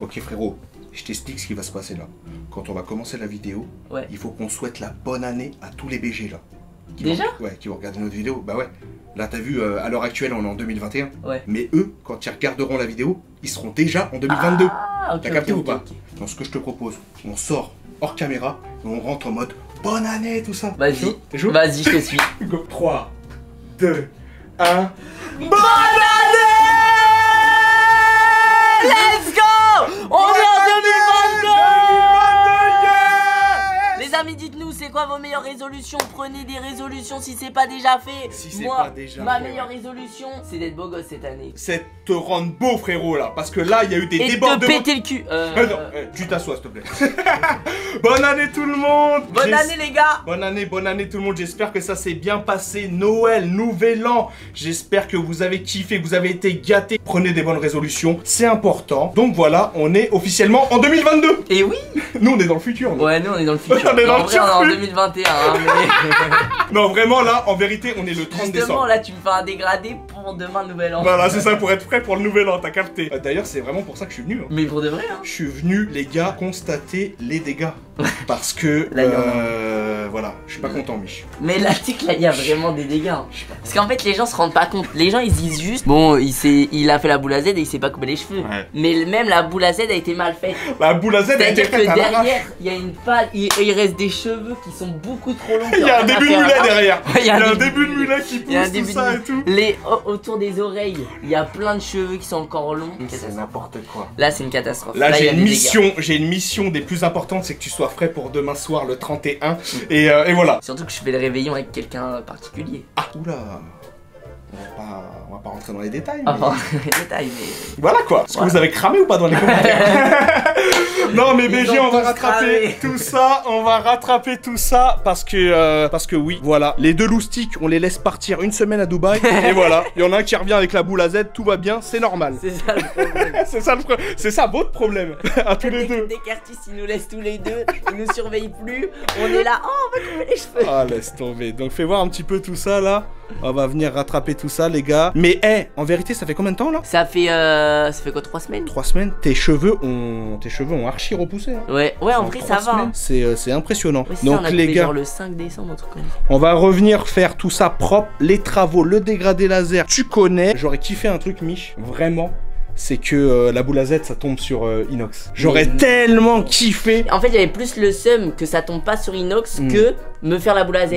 Ok frérot, je t'explique ce qui va se passer là. Quand on va commencer la vidéo, il faut qu'on souhaite la bonne année à tous les BG là. Déjà? Qui vont regarder notre vidéo. Bah ouais. Là t'as vu, à l'heure actuelle on est en 2021. Ouais. Mais eux, quand ils regarderont la vidéo, ils seront déjà en 2022. Ah, ok. T'as capté ou pas? Donc ce que je te propose, on sort hors caméra et on rentre en mode bonne année tout ça. Vas-y. T'es chaud? Vas-y, je te suis. Go. 3, 2, 1. Bonne année! Let's go! On est en 2022! Les amis, dites-nous, c'est quoi vos meilleures résolutions? Prenez des résolutions si c'est pas déjà fait. Si c'est Moi, pas déjà ma fait, meilleure résolution, c'est d'être beau gosse cette année. C'est te rendre beau frérot là, parce que là il y a eu des Et de débordements. péter le cul. Non, tu t'assois s'il te plaît. Bonne année tout le monde. Bonne année les gars. Bonne année tout le monde. J'espère que ça s'est bien passé. Noël, nouvel an. J'espère que vous avez kiffé, que vous avez été gâtés. Prenez des bonnes résolutions, c'est important. Donc voilà, on est officiellement en 2022. Et oui. Nous on est dans le futur. Ouais, nous on est dans le futur. On est dans le en vrai, on est en futur. 2021. Hein, mais... Non vraiment là, en vérité, on est le 30 Justement, décembre. là, tu me fais un dégradé pour demain, nouvel an. Voilà, c'est ça, pour être prêt pour le nouvel an, t'as capté. D'ailleurs, c'est vraiment pour ça que je suis venu. Hein. Mais pour de vrai, hein. Je suis venu, les gars, constater les dégâts. Parce que, Là, voilà, je suis pas content, Mich. Mais là, tu sais que là, il y a vraiment des dégâts. Hein. Parce qu'en fait, les gens se rendent pas compte. Les gens, ils se disent juste, bon, il a fait la boule à Z et il s'est pas coupé les cheveux. Ouais. Mais même la boule à Z a été mal faite. La boule à Z a été C'est-à-dire faite que à l'arrache. derrière, il y a une palle, il reste des cheveux qui sont beaucoup trop longs. Il y a un début de mulet derrière. Il y a un début de mulet qui pousse, tout ça et tout. Autour des oreilles, il y a plein de cheveux qui sont encore longs. C'est n'importe quoi. Là, c'est une catastrophe. Là, j'ai une mission des plus importantes, c'est que tu sois frais pour demain soir, le 31. Et voilà. Surtout que je fais le réveillon avec quelqu'un particulier. Ah, oula. On va pas rentrer dans les détails. Enfin, les détails, mais... Voilà quoi. Est-ce que vous avez cramé ou pas dans les commentaires? Non mais BG, on va rattraper tout ça. On va rattraper tout ça parce que oui, voilà. Les deux loustiques, on les laisse partir une semaine à Dubaï. Et voilà. Il y en a un qui revient avec la boule à Z, tout va bien, c'est normal. C'est ça le problème. C'est ça votre problème. À tous les deux. Dès qu'Artis il nous laisse tous les deux, il nous surveille plus. On est là, oh on va couper les cheveux. Ah laisse tomber. Donc fais voir un petit peu tout ça là. On va venir rattraper tout ça les gars. Mais en vérité ça fait combien de temps là? Ça fait quoi, 3 semaines? 3 semaines. Tes cheveux ont archi repoussé. Hein. Ouais, en vrai ça va. Hein. C'est impressionnant. Ouais, donc on a les gars, genre le 5 décembre, un truc comme ça. on va revenir faire tout ça propre, les travaux, le dégradé laser. Tu connais. J'aurais kiffé un truc, Mich, vraiment. C'est que la boule à Z ça tombe sur inox. J'aurais tellement kiffé. En fait j'avais plus le seum que ça tombe pas sur inox que me faire la boule à Z.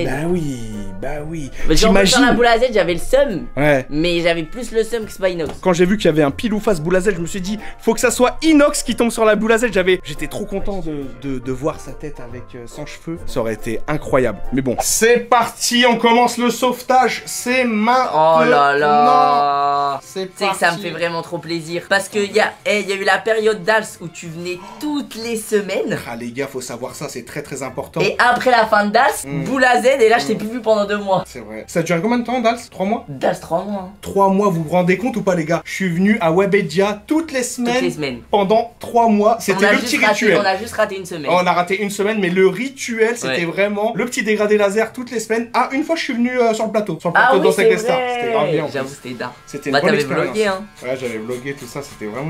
Bah oui. Genre me faire la boule à Z j'avais le seum. Ouais. Mais j'avais plus le seum que c'est pas inox. Quand j'ai vu qu'il y avait un pile ou face boule à Z, je me suis dit faut que ça soit inox qui tombe sur la boule à Z. J'étais trop content de voir sa tête avec sans cheveux. Ça aurait été incroyable. Mais bon. C'est parti, on commence le sauvetage. C'est maintenant. Oh là là. C'est parti. Tu sais que ça me fait vraiment trop plaisir. Parce que il y a eu la période d'Als où tu venais toutes les semaines. Ah les gars, faut savoir ça, c'est très très important. Et après la fin de Dals, boule à Z et là je t'ai plus vu pendant 2 mois. C'est vrai. Ça a duré combien de temps Dals? 3 mois? Dals 3 mois. 3 mois, vous vous rendez compte ou pas les gars? Je suis venu à Webedia toutes les semaines. Pendant 3 mois. C'était le petit rituel. On a juste raté une semaine. On a raté une semaine, mais le rituel c'était vraiment le petit dégradé laser toutes les semaines. Ah, une fois je suis venu sur le plateau. Sur le plateau dans C'était grave bien. J'avoue c'était dingue. C'était une bonne expérience. Vlogué, hein. Ouais, j'avais vlogué tout ça, c'était vraiment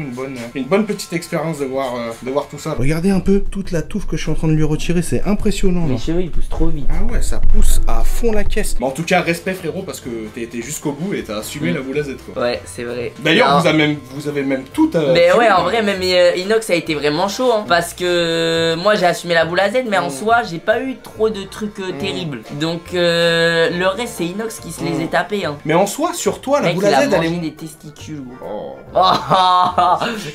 une bonne petite expérience de voir tout ça. Regardez un peu toute la touffe que je suis en train de lui retirer, c'est impressionnant. Mes cheveux ils poussent trop vite. Ah ouais, ça pousse à fond la caisse. Mais en tout cas, respect frérot parce que t'es été jusqu'au bout et t'as assumé la boule à Z quoi. Ouais, c'est vrai. D'ailleurs, vous avez même tout mais ouais, en vrai, même Inox a été vraiment chaud hein, parce que moi j'ai assumé la boule à Z, mais en soi j'ai pas eu trop de trucs terribles. Donc le reste c'est Inox qui se les est tapés hein. Mais en soi, sur toi, la boule à Z, elle est des testicules.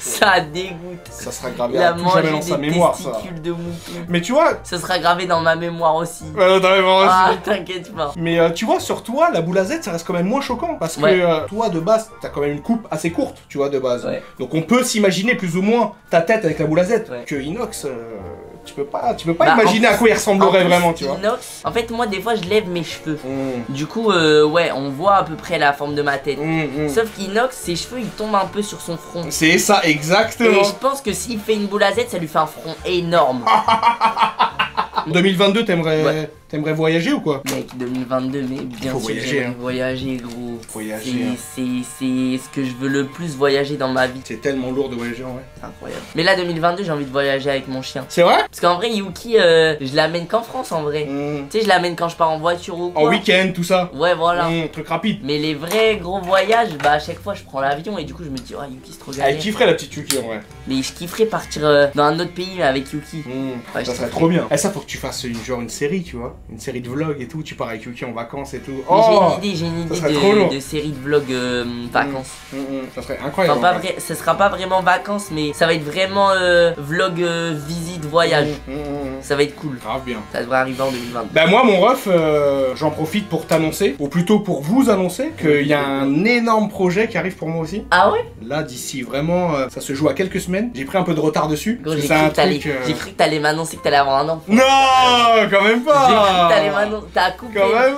Ça dégoûte. Ça sera gravé à tout jamais dans sa mémoire ça. De mouton. Mais tu vois, ça sera gravé dans ma mémoire aussi. Dans ta mémoire aussi. Ah, t'inquiète pas. Mais tu vois, sur toi, la boule à Z, ça reste quand même moins choquant parce que toi de base, t'as quand même une coupe assez courte, tu vois, de base. Ouais. Donc on peut s'imaginer plus ou moins ta tête avec la boule à Z. Que Inox, tu peux pas imaginer à quoi il ressemblerait vraiment, tu vois. Inox, en fait, moi des fois je lève mes cheveux. Du coup, ouais, on voit à peu près la forme de ma tête. Sauf qu'Inox, ses cheveux ils tombent un peu sur son front. C'est ça, exactement. Et je pense que s'il fait une boule à Z, ça lui fait un front énorme. 2022, t'aimerais T'aimerais voyager ou quoi? Mec, 2022, mais bien Faut sûr, voyager, j'aimerais hein. voyager, gros. Voyager, hein. C'est ce que je veux le plus voyager dans ma vie. C'est tellement lourd de voyager en vrai. C'est incroyable. Mais là, 2022, j'ai envie de voyager avec mon chien. C'est vrai? Parce qu'en vrai, Yuki, je l'amène qu'en France en vrai. Tu sais, je l'amène quand je pars en voiture ou quoi. En week-end, tout ça. Ouais, voilà. Truc rapide. Mais les vrais gros voyages, bah à chaque fois je prends l'avion et du coup je me dis, oh Yuki c'est trop galère. Elle kifferait la petite Yuki en vrai. Mais je kifferais partir dans un autre pays avec Yuki. Ouais, Ça serait trop bien. Et ça, faut que tu fasses une série, tu vois. Une série de vlogs et tout. Tu pars avec Yuki en vacances et tout. Mais Oh, j'ai une idée serait trop lourd. de série de vlogs vacances. Ça serait incroyable. Enfin, ce sera pas vraiment vacances, mais ça va être vraiment vlog visite voyage. Ça va être cool. Grave bien. Ça devrait arriver en 2020. Bah moi mon ref, j'en profite pour t'annoncer, ou plutôt pour vous annoncer qu'il y a un énorme projet qui arrive pour moi aussi. Ah ouais? Là d'ici vraiment, ça se joue à quelques semaines. J'ai pris un peu de retard dessus. Gros, parce j'ai que c'est un cru truc. que t'allais m'annoncer que t'allais avoir un enfant. Non, quand même pas. J'ai cru que t'allais m'annoncer. T'as coupé Quand même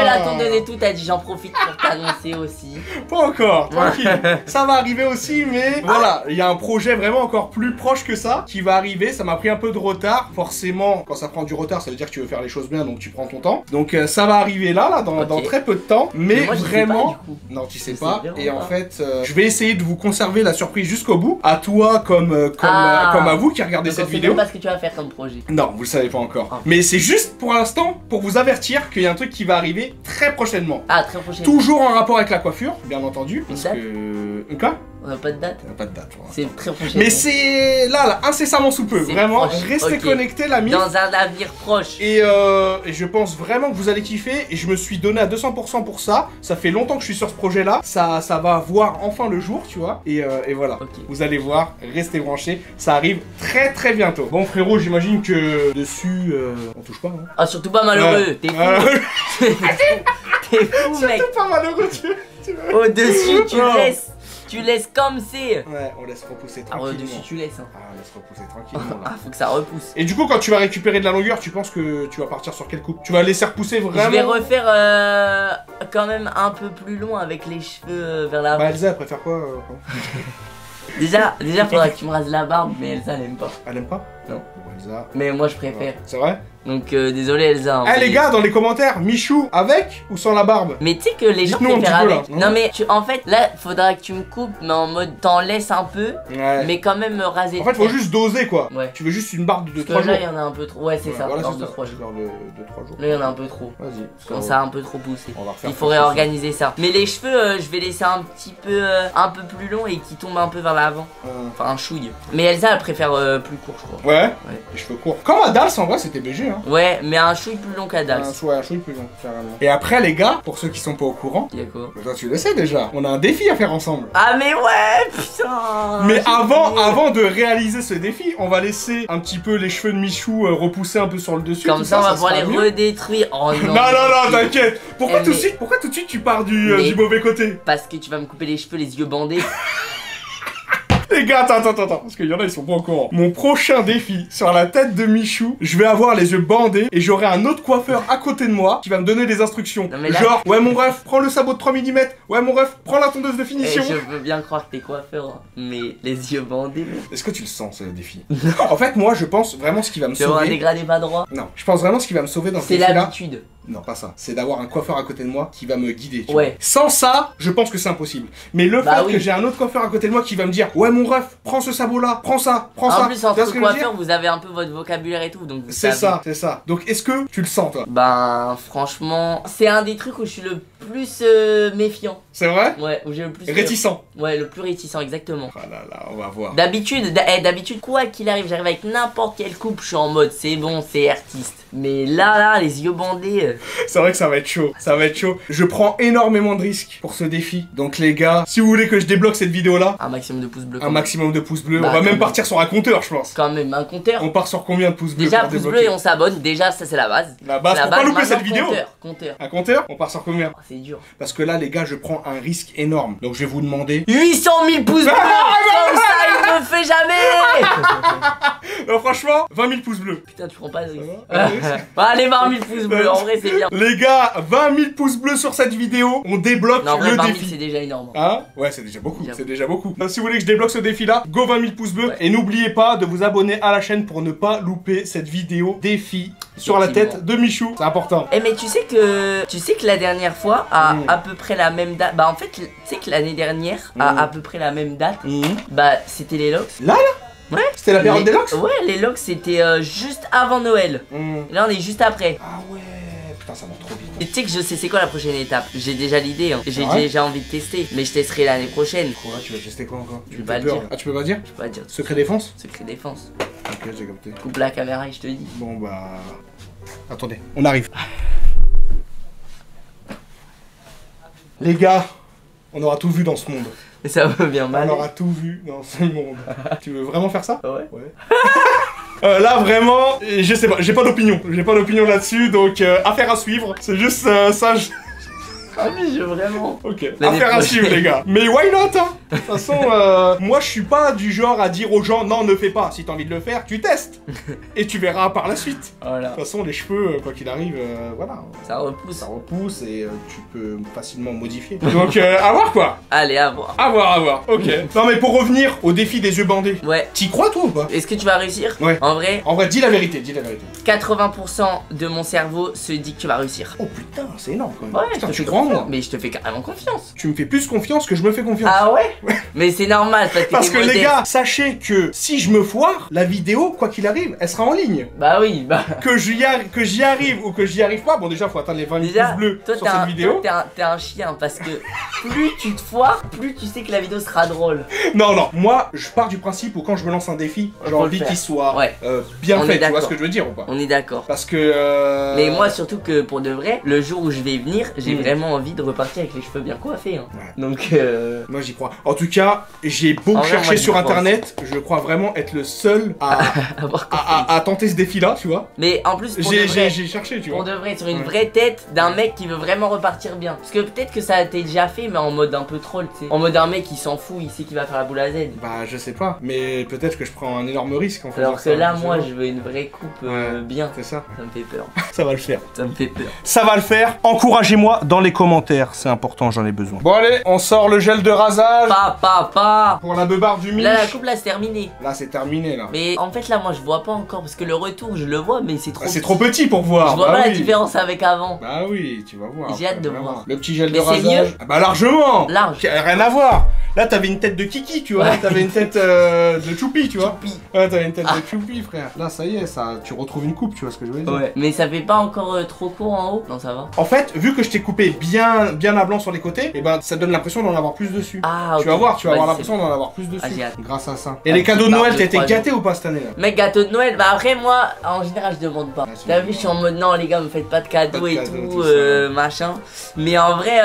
la pas. tondeuse et tout, t'as dit j'en profite pour t'annoncer aussi. Pas encore, tranquille. Ça va arriver aussi, mais voilà, il y a un projet vraiment encore plus proche que ça qui va arriver. Ça m'a pris un peu de retard. Forcément, quand ça prend du retard, ça veut dire que tu veux faire les choses bien, donc tu prends ton temps. Donc ça va arriver là, dans très peu de temps. Mais moi, je sais vraiment, pas, du coup. non, tu sais Je pas. sais Et en pas. fait, je vais essayer de vous conserver la surprise jusqu'au bout. À toi comme à vous qui regardez Donc, cette on sait vidéo. même pas ce que tu vas faire comme projet. Non, vous le savez pas encore. Ah. Mais c'est juste pour l'instant pour vous avertir qu'il y a un truc qui va arriver très prochainement. Ah, très prochain. Toujours en rapport avec la coiffure, bien entendu. Parce date que. Quoi? On a pas de date. On a pas de date. Voilà. C'est très prochain. Mais c'est là, incessamment sous peu. C'est Vraiment, proche. restez Ok. connectés, l'ami. Dans un avenir proche. Et je pense vraiment que vous allez kiffer. Et je me suis donné à 200% pour ça. Ça fait longtemps que je suis sur ce projet-là. Ça va voir enfin le jour, tu vois. Et voilà. Ok. Vous allez voir, restez branchés. Ça arrive très très bientôt. Bon, frérot, j'imagine que dessus, on touche pas. Hein. Ah, surtout pas malheureux. T'es fou. T'es fou, mec. C'est pas malheureux, tu vois. Au-dessus, tu Non. laisses. Tu laisses comme c'est. Ouais, on laisse repousser Ah, tranquillement. au-dessus, tu laisses. Hein. Ah, on laisse repousser tranquillement. Là. Ah, faut que ça repousse. Et du coup, quand tu vas récupérer de la longueur, tu penses que tu vas partir sur quelle coupe? Tu vas laisser repousser vraiment? Je vais refaire quand même un peu plus long avec les cheveux vers l'avant. Bah, Elsa, elle préfère quoi Déjà, faudra que tu me rases la barbe, mais Elsa elle aime pas. Elle aime pas? Non. Bon, Elsa. Mais moi je préfère. C'est vrai? Donc désolé Elsa. hein, Eh mais- les gars, dans les commentaires, Michou avec ou sans la barbe? Mais tu sais que les gens Dites-nous un préfèrent petit peu, avec. là. Non mais en fait là faudra que tu me coupes mais en mode t'en laisses un peu Ouais. mais quand même raser. En fait, faut juste doser quoi. Ouais. Tu veux juste une barbe de Parce 3 que jours. là il y en a un peu trop. Ouais c'est ça. Voilà, barbe c'est de ça. 3 jours. Genre de 3 jours. Là il y en a un peu trop. Vas-y. Quand ça a un peu trop poussé. On va refaire. Il faudrait organiser ça. Mais les cheveux je vais laisser un petit peu un peu plus long et qui tombent un peu vers l'avant. Enfin un chouille. Mais Elsa elle préfère plus court je crois. Ouais. Les cheveux courts. Comme à Dals en vrai, c'était BG hein. Ouais mais un chouille plus long qu'Adams. Un chouille plus long, carrément. Et après, les gars, pour ceux qui sont pas au courant, Il y a quoi? toi tu le sais déjà, on a un défi à faire ensemble. Ah mais ouais putain. Mais j'ai avant oublié. de réaliser ce défi, on va laisser un petit peu les cheveux de Michou repousser un peu sur le dessus. Comme tout ça on va pouvoir sera les mieux. redétruire. Oh non. Non, t'inquiète. Pourquoi Eh, tout de mais- suite, pourquoi tout de suite tu pars du Mais- mauvais côté? Parce que tu vas me couper les cheveux, les yeux bandés. Les gars, attends, parce qu'il y en a, ils sont pas au courant. Mon prochain défi, sur la tête de Michou, je vais avoir les yeux bandés et j'aurai un autre coiffeur à côté de moi qui va me donner des instructions. Non, mais là- Genre, ouais mon ref, prends le sabot de 3 mm. Ouais mon ref, prends la tondeuse de Et finition. je veux bien croire que t'es coiffeur, hein. Mais les yeux bandés, mais... Est-ce que tu le sens ce défi? En fait, moi, je pense vraiment ce qui va me Tu vas avoir un sauver. dégradé pas droit. Non, je pense vraiment ce qui va me sauver dans ce C'est défi-là. l'habitude. Non, pas ça. C'est d'avoir un coiffeur à côté de moi qui va me guider. tu Ouais. vois. Sans ça, je pense que c'est impossible. Mais le Bah fait oui. que j'ai un autre coiffeur à côté de moi qui va me dire, ouais mon ref, prends ce sabot là, prends ça, prends ça. En plus, Tu vois entre ce que je veux dire? coiffeurs, vous avez un peu votre vocabulaire et tout, donc vous C'est savez. ça, c'est ça. Donc est-ce que tu le sens toi? Ben, franchement, c'est un des trucs où je suis le plus méfiant. C'est vrai? Ouais, où j'ai le plus... Réticent. Ouais, le plus réticent, exactement. Ah là là, on va voir. D'habitude, quoi qu'il arrive, j'arrive avec n'importe quelle coupe, je suis en mode, c'est bon, c'est artiste. Mais là, les yeux bandés... C'est vrai que ça va être chaud, ça va être chaud. Je prends énormément de risques pour ce défi. Donc les gars, si vous voulez que je débloque cette vidéo là, Un maximum de pouces bleus. un maximum de pouces bleus. Bah, On va même quand partir sur un compteur, je pense. Quand même, un compteur. On part sur combien de pouces bleus Déjà, pour pouce débloquer bleu et on s'abonne. Déjà, ça c'est la base. La base C'est pour pas louper Maintenant, cette vidéo. Compteur. Un compteur? On part sur combien? Oh, c'est dur. Parce que là, les gars, je prends un risque énorme. Donc, je vais vous demander. 800 000 pouces bleus. Comme ça, il me fait jamais. Non, franchement, 20 000 pouces bleus. Putain, tu prends pas de risque. va Allez, 20 000 pouces bleus. En vrai, c'est bien. Les gars, 20 000 pouces bleus sur cette vidéo. On débloque Non, en vrai, le 20 000, défi. c'est déjà énorme. Hein? Ouais, c'est déjà beaucoup, Déjà c'est déjà beaucoup. Donc, si vous voulez que je débloque ce défi-là, go 20 000 pouces bleus. Ouais. Et n'oubliez pas de vous abonner à la chaîne pour ne pas louper cette vidéo défi sur la tête de Michou. C'est important. Eh mais tu sais que la dernière fois à peu près la même date. Bah en fait tu sais que l'année dernière à peu près la même date. Bah c'était les Lox. Là Ouais. C'était la période des Lox. Ouais, les Lox c'était juste avant Noël. Là on est juste après. Ah ouais. Putain, ça va trop vite. Et tu sais que je sais c'est quoi la prochaine étape. J'ai déjà l'idée, hein. J'ai déjà envie de tester. Mais je testerai l'année prochaine. Quoi, tu vas tester quoi encore? Je peux pas le dire. Ah, tu peux pas dire? Je peux pas dire. Secret défense? Secret défense. Ok, j'ai capté. Coupe la caméra et je te dis. Bon bah... Attendez, on arrive. Les gars, on aura tout vu dans ce monde. Et ça va bien mal. On aura tout vu dans ce monde. Tu veux vraiment faire ça? Ouais. Là vraiment, je sais pas, j'ai pas d'opinion. J'ai pas d'opinion là-dessus, donc affaire à suivre. C'est juste ça. Ah mais je vraiment. Ok, affaire à suivre les gars. Mais why not hein? De toute façon, moi je suis pas du genre à dire aux gens non ne fais pas. Si t'as envie de le faire, tu testes. Et tu verras par la suite. Voilà. De toute façon les cheveux, quoi qu'il arrive, voilà. Ça repousse. Ça repousse et tu peux facilement modifier. Donc à voir quoi. Allez, à voir. À voir, ok. Non mais pour revenir au défi des yeux bandés. Ouais. T'y crois toi ou pas? Est-ce que tu vas réussir? Ouais. En vrai, dis la vérité, 80% de mon cerveau se dit que tu vas réussir. Oh putain, c'est énorme quand même. Ouais, putain, tu crois en moi? Mais je te fais carrément confiance. Tu me fais plus confiance que je me fais confiance. Ah ouais? Mais c'est normal parce que les gars, sachez que si je me foire, la vidéo, quoi qu'il arrive, elle sera en ligne. Bah oui, bah. Que j'y arrive ou que j'y arrive pas, bon déjà faut atteindre les 20 000 pouces bleus sur cette vidéo. T'es un chien parce que plus tu te foires, plus tu sais que la vidéo sera drôle. Non, moi je pars du principe où quand je me lance un défi, j'ai envie qu'il soit bien fait, tu vois ce que je veux dire ou pas? On est d'accord. Parce que mais moi surtout que pour de vrai, le jour où je vais venir, j'ai vraiment envie de repartir avec les cheveux bien coiffés. Hein. Ouais. Donc moi j'y crois. En tout cas, j'ai beau chercher sur internet, je crois vraiment être le seul à tenter ce défi là, tu vois. Mais en plus j'ai cherché, tu vois. Pour de vrai, sur une vraie tête d'un mec qui veut vraiment repartir bien. Parce que peut-être que ça a été déjà fait, mais en mode un peu troll, tu sais. En mode un mec qui s'en fout, il sait qu'il va faire la boule à Z. Bah je sais pas, mais peut-être que je prends un énorme risque en faisant ça. Alors que là, moi je veux une vraie coupe bien. C'est ça. Ça me fait peur. Ça va le faire. Ça me fait peur. Ça va le faire. Encouragez-moi dans les commentaires, c'est important, j'en ai besoin. Bon allez, on sort le gel de rasage. Pas. Pour la beubarde du Mich. Là la coupe là c'est terminé. Là c'est terminé là. Mais en fait là moi je vois pas encore parce que le retour je le vois mais c'est trop c'est trop petit pour voir. Je vois pas la différence avec avant. Bah oui, tu vas voir. J'ai hâte de voir. Le petit gel de rasage. Ah bah largement. Large. Rien à voir. Là t'avais une tête de Kiki, tu vois. T'avais une tête de Choupi, tu vois. Ouais, t'avais une tête de Choupi, frère. Là ça y est, tu retrouves une coupe, tu vois ce que je veux dire. Ouais. Mais ça fait pas encore trop court en haut. Non ça va. En fait, vu que je t'ai coupé bien à blanc sur les côtés, et ben ça donne l'impression d'en avoir plus dessus. Ah, tu vas voir, tu vas avoir l'impression d'en avoir plus dessus. Grâce à ça. Et les cadeaux de Noël, t'as été gâté ou pas cette année là? Mec, gâteau de Noël, bah après moi, en général je demande pas. T'as vu, je suis en mode non les gars, me faites pas de cadeaux et tout, machin. Mais en vrai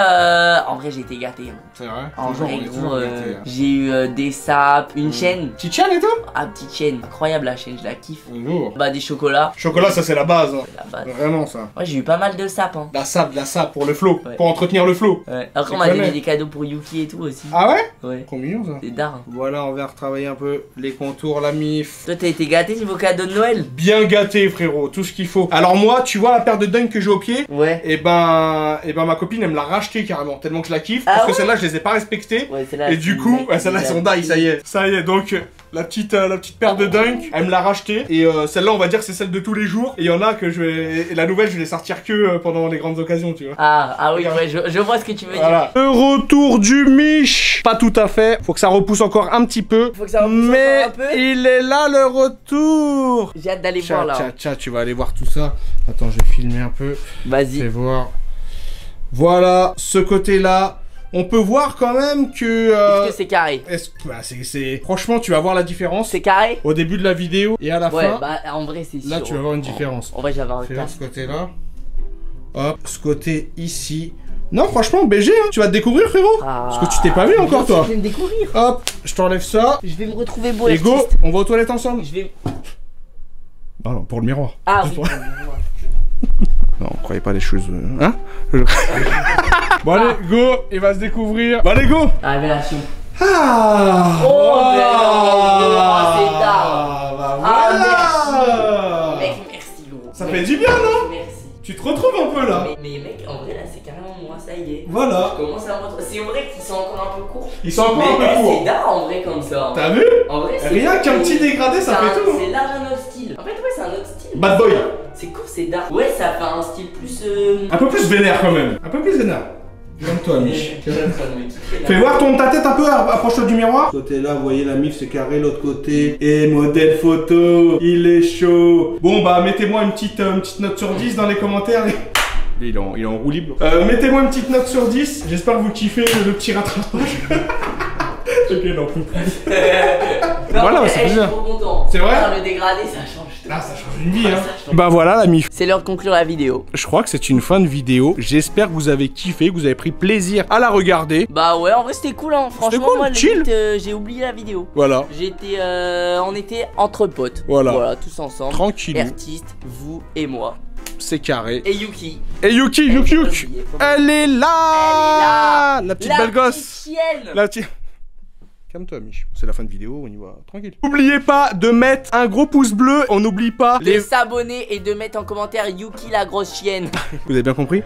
j'ai été gâté. C'est vrai. En vrai gros, j'ai eu des sapes, une chaîne. Petite chaîne et tout? Ah, petite chaîne, incroyable la chaîne, je la kiffe. Lourd. Bah des chocolats. Chocolat, ça c'est la base. C'est la base. Vraiment ça. Ouais, j'ai eu pas mal de sapes. Hein. La sape pour le flow, pour entretenir le flow. Ouais. Après on m'a donné des cadeaux pour Yuki et tout aussi. Ah ouais? Ouais. Trop mignon ça. C'est d'art. Voilà, on va retravailler un peu les contours, la mif. Toi t'as été gâté niveau cadeau de Noël? Bien gâté frérot, tout ce qu'il faut. Alors moi, tu vois la paire de Dunk que j'ai au pied? Ouais. Et ben ma copine elle me l'a racheté carrément, tellement que je la kiffe. Parce que celle-là je les ai pas respectées. Ouais, celle-là. Et du coup, celle-là sont die, ça y est. Ça y est, donc la petite paire de Dunk, elle me l'a racheté. Et celle-là on va dire que c'est celle de tous les jours. Et il y en a que je vais... Et la nouvelle je vais les sortir que pendant les grandes occasions, tu vois. Ah oui, ouais, je vois ce que tu veux dire. Le retour du Mich. Pas tout à fait, faut que ça repousse encore un petit peu. Faut que ça repousse encore un peu. Il est là le retour. J'ai hâte d'aller voir là. Tiens, tu vas aller voir tout ça. Attends, je vais filmer un peu. Vas-y. Fais voir. Voilà, ce côté-là. On peut voir quand même que... Est-ce que c'est carré? Franchement, tu vas voir la différence. C'est carré? Au début de la vidéo et à la fin. Ouais, bah en vrai c'est sûr. Là, tu vas voir une différence. En vrai, j'avais un casque. Ce côté-là. Hop, ce côté ici. Non, franchement, BG, hein, tu vas te découvrir, frérot. Parce que tu t'es pas vu encore, toi. Je vais me découvrir. Hop, je t'enlève ça. Je vais me retrouver beau. Et go, on va aux toilettes ensemble. Je vais... Non, pour le miroir. Ah oui, pour le miroir. Non, croyez pas les choses... Hein. Bon allez, go, il va se découvrir. Bon allez, go. Révélation. Ah. Oh, mais non, c'est tard. Bah voilà. Mec, merci gros. Ça fait du bien, non? Merci. Tu te retrouves un peu là. Mais mec, en vrai là c'est carrément moi, ça y est. Voilà. Je commence à me retrouver. C'est vrai qu'ils sont encore un peu courts. Ils sont encore un peu courts. C'est d'art en vrai comme ça. T'as vu? En vrai, rien qu'un petit dégradé, ça fait tout. C'est large un autre style. En fait, ouais, c'est un autre style. Bad boy. C'est cool, c'est dark. Ouais, ça fait un style plus. Un peu plus vénère quand même. Un peu plus vénère. Calme-toi, Mich. Fais voir, tourne ta tête un peu, approche-toi du miroir. Ce côté-là, vous voyez, la mif c'est carré, l'autre côté. Et modèle photo, il est chaud. Bon, bah, mettez-moi une petite note sur 10 dans les commentaires. Il est en roue libre. Mettez-moi une petite note sur 10. J'espère que vous kiffez le petit rattrapage. Ok, non, plus. Voilà, c'est bien. C'est vrai? Le dégradé, ça change tout. Là, ça change une vie, hein. Bah voilà, la mif. C'est l'heure de conclure la vidéo. Je crois que c'est une fin de vidéo. J'espère que vous avez kiffé, que vous avez pris plaisir à la regarder. Bah ouais, en vrai c'était cool hein. Franchement cool, moi chill. j'ai oublié la vidéo. Voilà. On était entre potes. Voilà. Tous ensemble. Tranquille. Artistes, vous et moi. C'est carré. Et Yuki. Et Yuki, Yuk. Elle est là. La petite belle gosse. Chienne. La petite... Calme-toi, Mich. C'est la fin de vidéo, on y va tranquille. N'oubliez pas de mettre un gros pouce bleu. On n'oublie pas de s'abonner et de mettre en commentaire Yuki la grosse chienne. Vous avez bien compris?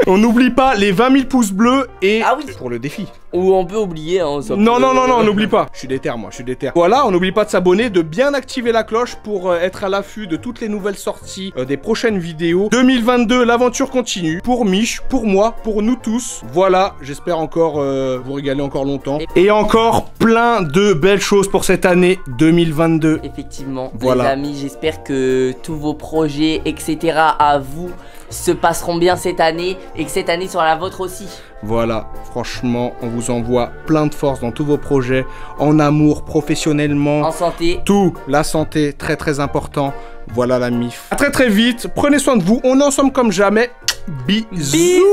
On n'oublie pas les 20 000 pouces bleus et pour le défi. Ou on peut oublier hein, non, on n'oublie pas. Je suis déter, moi, je suis déter. Voilà, on n'oublie pas de s'abonner, de bien activer la cloche pour être à l'affût de toutes les nouvelles sorties des prochaines vidéos. 2022, l'aventure continue. Pour Mich, pour moi, pour nous tous. Voilà, j'espère encore vous régaler encore longtemps. Et encore plein de belles choses pour cette année 2022. Effectivement, voilà. Les amis, j'espère que tous vos projets, etc. à vous se passeront bien cette année et que cette année sera la vôtre aussi. Voilà, franchement, on vous envoie plein de force dans tous vos projets, en amour, professionnellement, en santé. Tout, la santé, très très important. Voilà la mif. À très très vite, prenez soin de vous, on est ensemble comme jamais. Bisous.